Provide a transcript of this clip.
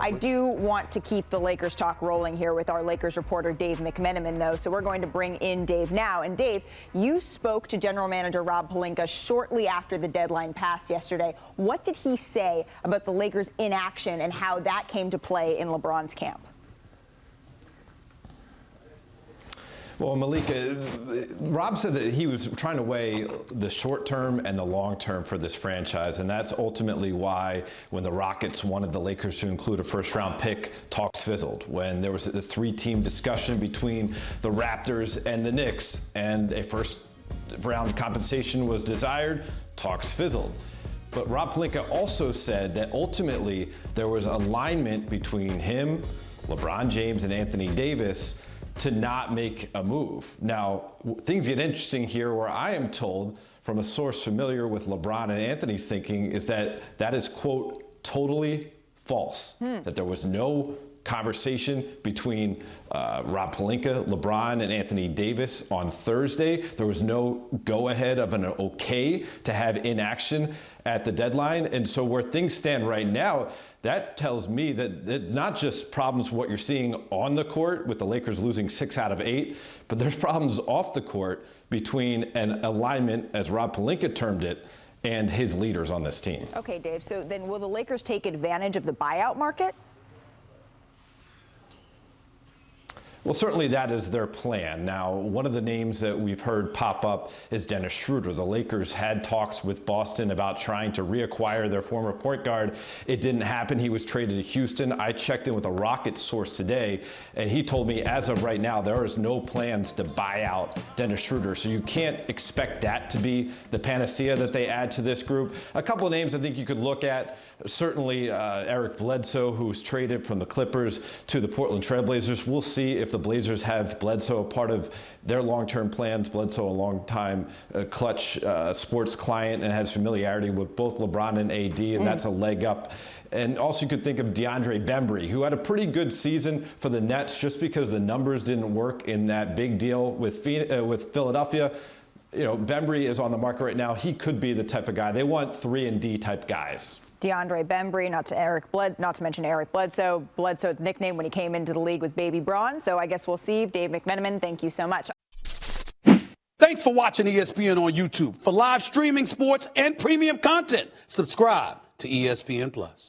I do want to keep the Lakers talk rolling here with our Lakers reporter Dave McMenamin, though, so we're going to bring in Dave now. And Dave, you spoke to General Manager Rob Pelinka shortly after the deadline passed yesterday. What did he say about the Lakers' inaction and how that came to play in LeBron's camp? Well, Malika, Rob said that he was trying to weigh the short term and the long term for this franchise, and that's ultimately why when the Rockets wanted the Lakers to include a first-round pick, talks fizzled. When there was a three-team discussion between the Raptors and the Knicks, and a first-round compensation was desired, talks fizzled. But Rob Pelinka also said that ultimately there was alignment between him, LeBron James, and Anthony Davis to not make a move. Now, things get interesting here where I am told from a source familiar with LeBron and Anthony's thinking is that that is, quote, totally false, that there was no conversation between Rob Pelinka, LeBron, and Anthony Davis on Thursday. There was no go-ahead of an okay to have inaction at the deadline. And so where things stand right now, that tells me that it's not just problems what you're seeing on the court with the Lakers losing 6 out of 8, but there's problems off the court between an alignment, as Rob Pelinka termed it, and his leaders on this team. Okay, Dave, so then will the Lakers take advantage of the buyout market? Well, certainly that is their plan. Now, one of the names that we've heard pop up is Dennis Schroeder. The Lakers had talks with Boston about trying to reacquire their former point guard. It didn't happen. He was traded to Houston. I checked in with a Rockets source today, and he told me as of right now, there is no plans to buy out Dennis Schroeder. So you can't expect that to be the panacea that they add to this group. A couple of names I think you could look at. Certainly Eric Bledsoe, who was traded from the Clippers to the Portland Trailblazers. We'll see if the Blazers have Bledsoe a part of their long-term plans. Bledsoe, a long-time clutch sports client and has familiarity with both LeBron and AD, and that's a leg up. And also you could think of DeAndre Bembry, who had a pretty good season for the Nets just because the numbers didn't work in that big deal with Philadelphia. You know, Bembry is on the market right now. He could be the type of guy. They want 3-and-D type guys. DeAndre Bembry, not to mention Eric Bledsoe. Bledsoe's nickname when he came into the league was Baby Braun. So I guess we'll see. Dave McMenamin, thank you so much. Thanks for watching ESPN on YouTube. For live streaming sports and premium content, subscribe to ESPN Plus.